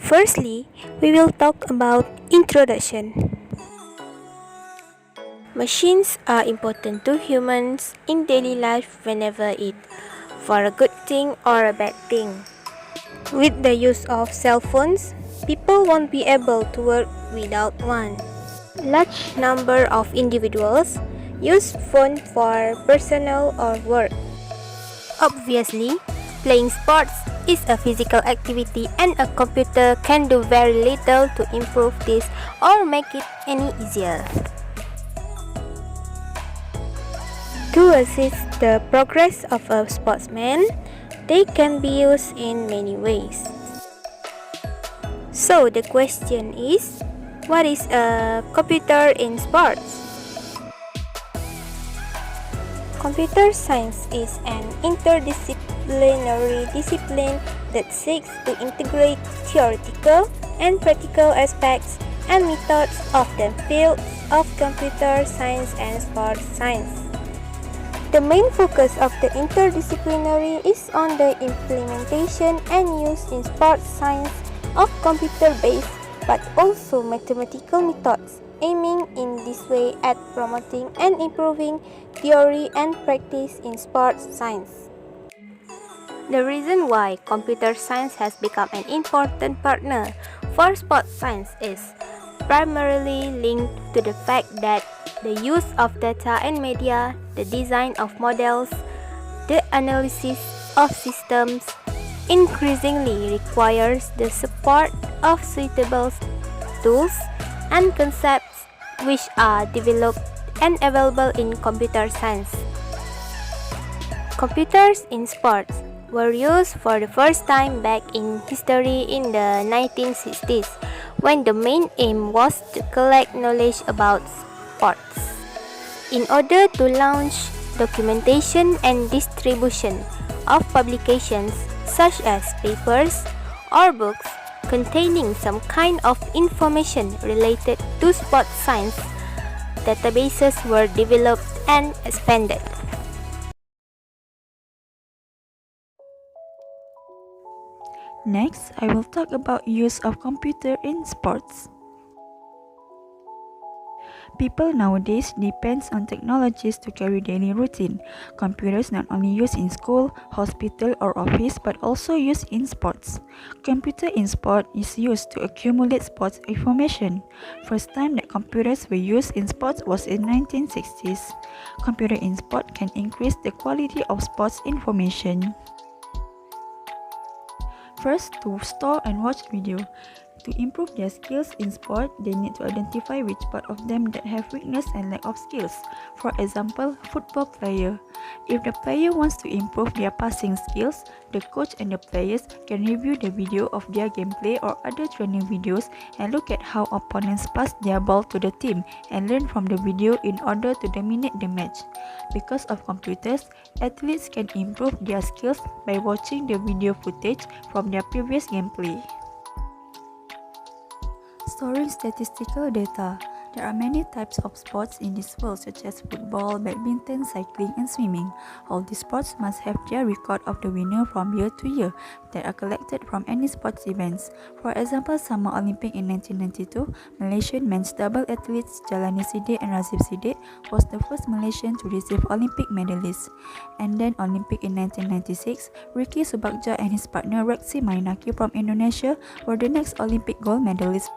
Firstly, we will talk about introduction. Machines are important to humans in daily life whenever it for a good thing or a bad thing. With the use of cell phones, people won't be able to work without one. Large number of individuals use phone for personal or work. Obviously, playing sports is a physical activity and a computer can do very little to improve this or make it any easier. To assist the progress of a sportsman, they can be used in many ways. So the question is, what is a computer in sports? Computer science is an interdisciplinary discipline that seeks to integrate theoretical and practical aspects and methods of the fields of computer science and sports science. The main focus of the interdisciplinary is on the implementation and use in sports science of computer-based but also mathematical methods, aiming in this way at promoting and improving theory and practice in sports science. The reason why computer science has become an important partner for sports science is primarily linked to the fact that the use of data and media, the design of models, the analysis of systems increasingly requires the support of suitable tools and concepts which are developed and available in computer science. Computers in sports were used for the first time back in history in the 1960s, when the main aim was to collect knowledge about sports. In order to launch documentation and distribution of publications such as papers or books containing some kind of information related to sports science, databases were developed and expanded. Next, I will talk about use of computer in sports. People nowadays depends on technologies to carry daily routine. Computers not only used in school, hospital or office but also used in sports. Computer in sport is used to accumulate sports information. First time that computers were used in sports was in 1960s. Computer in sport can increase the quality of sports information. First, to store and watch video. To improve their skills in sport, they need to identify which part of them that have weakness and lack of skills. For example, football player. If the player wants to improve their passing skills, the coach and the players can review the video of their gameplay or other training videos and look at how opponents pass their ball to the team and learn from the video in order to dominate the match. Because of computers, athletes can improve their skills by watching the video footage from their previous gameplay. Storing statistical data. There are many types of sports in this world such as football, badminton, cycling and swimming. All these sports must have their record of the winner from year to year that are collected from any sports events. For example, Summer Olympic in 1992, Malaysian men's double athletes Jalani Sidek and Razif Sidek was the first Malaysian to receive Olympic medalists. And then Olympic in 1996, Ricky Subagja and his partner Reksi Mainaki from Indonesia were the next Olympic gold medalists.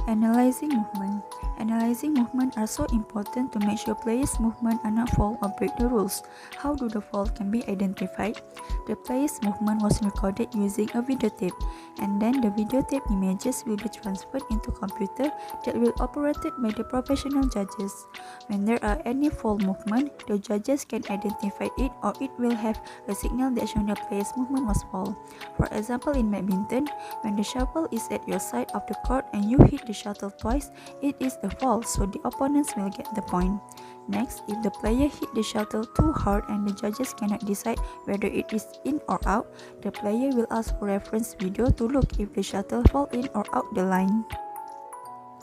Analyzing movement. Analyzing movement are so important to make sure players' movement are not fall or break the rules. How do the fall can be identified? The player's movement was recorded using a videotape, and then the videotape images will be transferred into computer that will operated by the professional judges. When there are any fall movement, the judges can identify it or it will have a signal that shows the player's movement was fall. For example, in badminton, when the shuttle is at your side of the court and you hit the shuttle twice, it is a fall, so the opponents will get the point. Next, if the player hit the shuttle too hard and the judges cannot decide whether it is in or out, the player will ask for reference video to look if the shuttle fall in or out the line.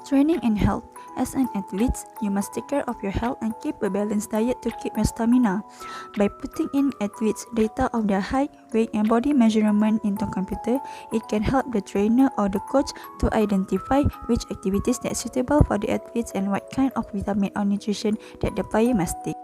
Training and health. As an athlete, you must take care of your health and keep a balanced diet to keep your stamina. By putting in athletes' data of their height, weight, and body measurement into a computer, it can help the trainer or the coach to identify which activities that are suitable for the athletes and what kind of vitamin or nutrition that the player must take.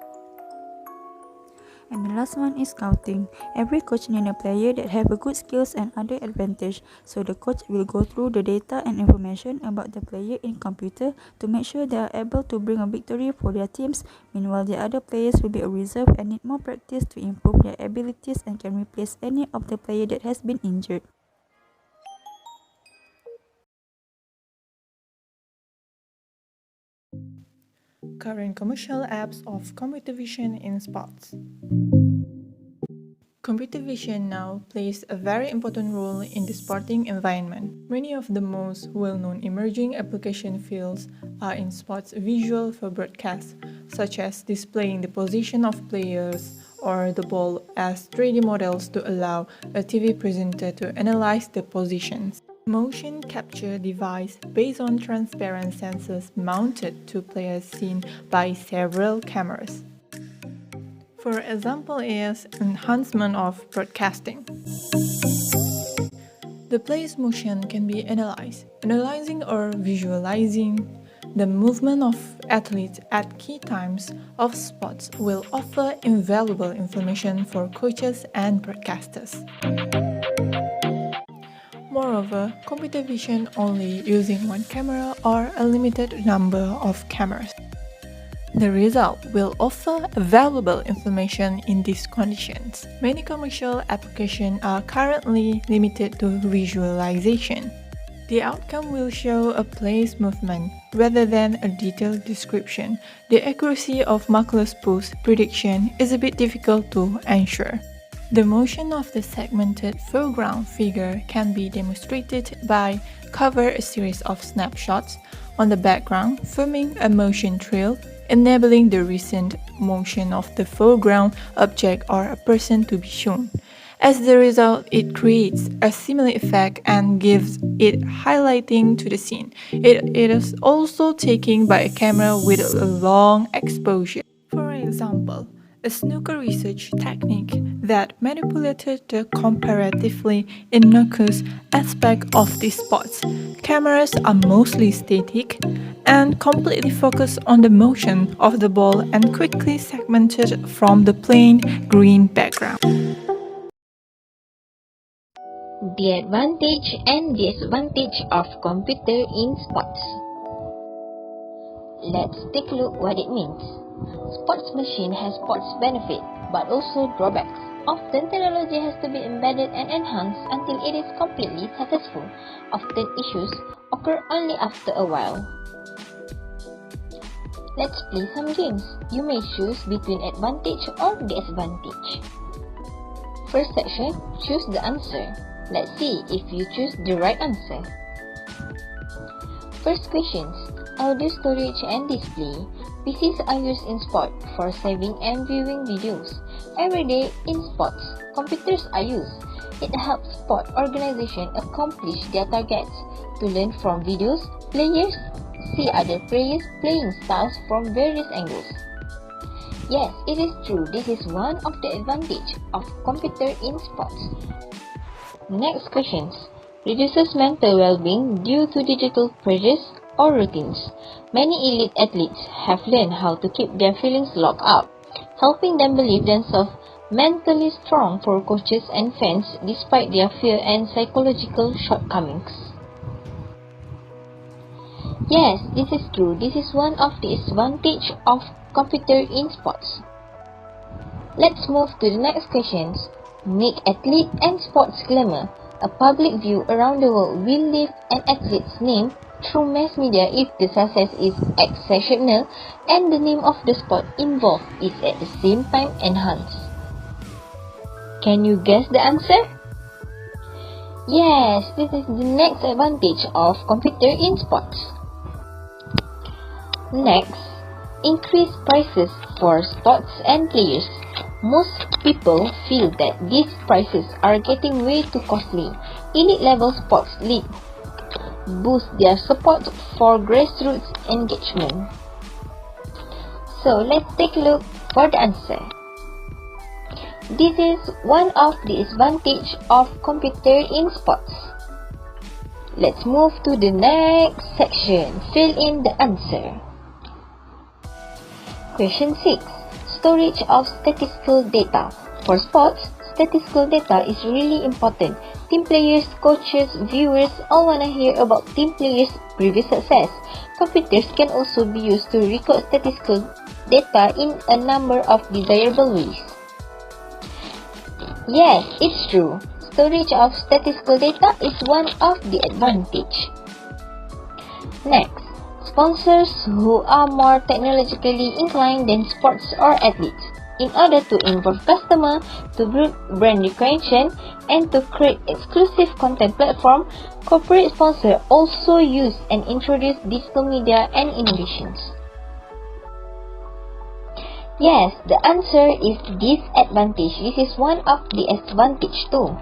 And the last one is scouting. Every coach needs a player that have a good skills and other advantage. So the coach will go through the data and information about the player in computer to make sure they are able to bring a victory for their teams. Meanwhile, the other players will be a reserve and need more practice to improve their abilities and can replace any of the player that has been injured. Current commercial apps of computer vision in sports. Computer vision now plays a very important role in the sporting environment. Many of the most well-known emerging application fields are in sports visual for broadcast, such as displaying the position of players or the ball as 3D models to allow a TV presenter to analyze the positions. Motion capture device based on transparent sensors mounted to players seen by several cameras. For example is enhancement of broadcasting. The player's motion can be analyzed, analyzing or visualizing the movement of athletes at key times of sports will offer invaluable information for coaches and broadcasters. Moreover, computer vision only using one camera or a limited number of cameras. The result will offer valuable information in these conditions. Many commercial applications are currently limited to visualization. The outcome will show a player's movement rather than a detailed description. The accuracy of markerless pose prediction is a bit difficult to ensure. The motion of the segmented foreground figure can be demonstrated by cover a series of snapshots on the background, forming a motion trail, enabling the recent motion of the foreground object or a person to be shown. As the result, it creates a similar effect and gives it highlighting to the scene. It is also taken by a camera with a long exposure. For example, a snooker research technique that manipulated the comparatively innocuous aspect of these spots. Cameras are mostly static and completely focused on the motion of the ball and quickly segmented from the plain green background. The advantage and disadvantage of computer in sports. Let's take a look what it means. Sports machine has sports benefit, but also drawbacks. Often technology has to be embedded and enhanced until it is completely successful. Often issues occur only after a while. Let's play some games. You may choose between advantage or disadvantage. First section, choose the answer. Let's see if you choose the right answer. First questions. Audio storage and display. PCs are used in sport for saving and viewing videos. Every day in sports, computers are used. It helps sport organizations accomplish their targets to learn from videos, players, see other players' playing styles from various angles. Yes, it is true. This is one of the advantages of computer in sports. Next questions. Reduces mental well-being due to digital pressures or routines. Many elite athletes have learned how to keep their feelings locked up, helping them believe themselves mentally strong for coaches and fans despite their fear and psychological shortcomings. Yes, this is true. This is one of the advantages of computer in sports. Let's move to the next questions. Make athlete and sports glamour. A public view around the world will lift an athlete's name through mass media if the success is exceptional and the name of the sport involved is at the same time enhanced. Can you guess the answer? Yes, this is the next advantage of computer in sports. Next, increase prices for sports and players. Most people feel that these prices are getting way too costly. Elite level sports league boost their support for grassroots engagement. So let's take a look for the answer. This is one of the advantages of computer in sports. Let's move to the next section. Fill in the answer. Question 6. Storage of statistical data. For sports, statistical data is really important. Team players, coaches, viewers all want to hear about team players' previous success. Computers can also be used to record statistical data in a number of desirable ways. Yes, it's true. Storage of statistical data is one of the advantages. Next, sponsors who are more technologically inclined than sports or athletes. In order to involve customers, to build brand recognition, and to create exclusive content platform, corporate sponsors also use and introduce digital media and innovations. Yes, the answer is disadvantage. This is one of the advantage too.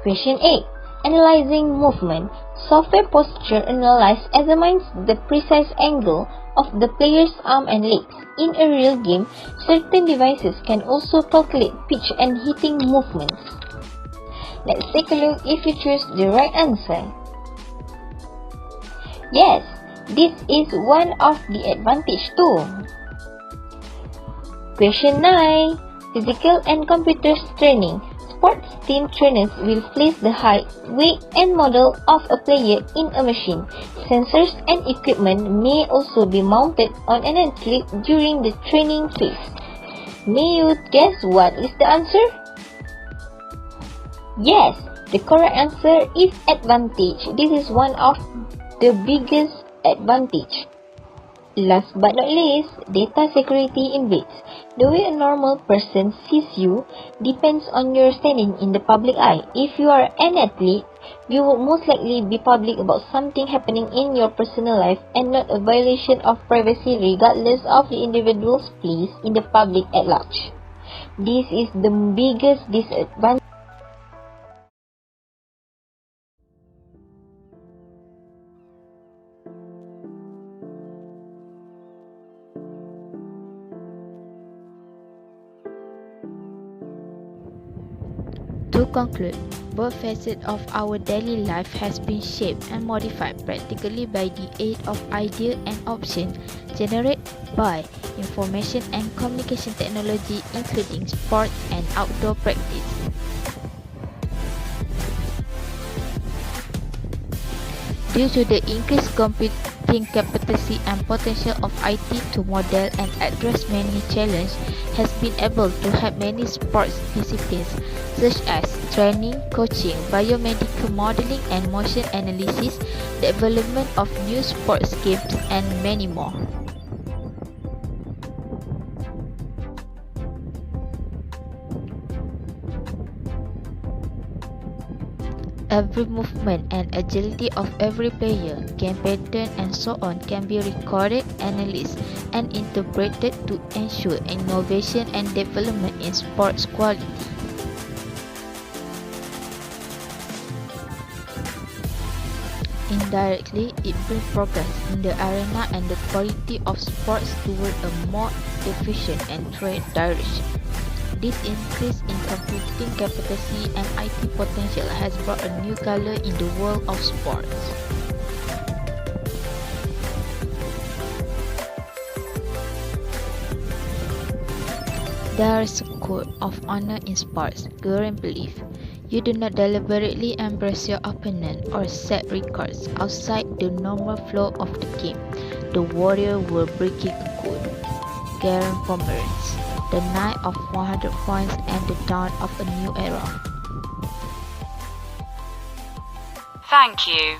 Question 8. Analyzing movement. Software posture analysis examines the precise angle of the player's arm and legs. In a real game, certain devices can also calculate pitch and hitting movements. Let's take a look if you choose the right answer. Yes, this is one of the advantage too. Question 9. Physical and computer training. Sports team trainers will place the height, weight, and model of a player in a machine. Sensors and equipment may also be mounted on an athlete during the training phase. May you guess what is the answer? Yes, the correct answer is advantage. This is one of the biggest advantage. Last but not least, data security in bits. The way a normal person sees you depends on your standing in the public eye. If you are an athlete, you will most likely be public about something happening in your personal life and not a violation of privacy regardless of the individual's place in the public at large. This is the biggest disadvantage. To conclude, both facets of our daily life has been shaped and modified practically by the aid of ideas and options generated by information and communication technology, including sport and outdoor practice. Due to the increased computing capacity and potential of IT to model and address many challenges, has been able to help many sports disciplines such as training, coaching, biomedical modeling and motion analysis, the development of new sports games, and many more. Every movement and agility of every player, game pattern and so on can be recorded, analyzed, and interpreted to ensure innovation and development in sports quality. Indirectly, it brings progress in the arena and the quality of sports toward a more efficient and trade direction. This increase in computing capacity and IT potential has brought a new color in the world of sports. There is a code of honor in sports, current belief. You do not deliberately embrace your opponent or set records outside the normal flow of the game. The warrior will break the code. Garen Pomeranz, the night of 100 points and the dawn of a new era. Thank you.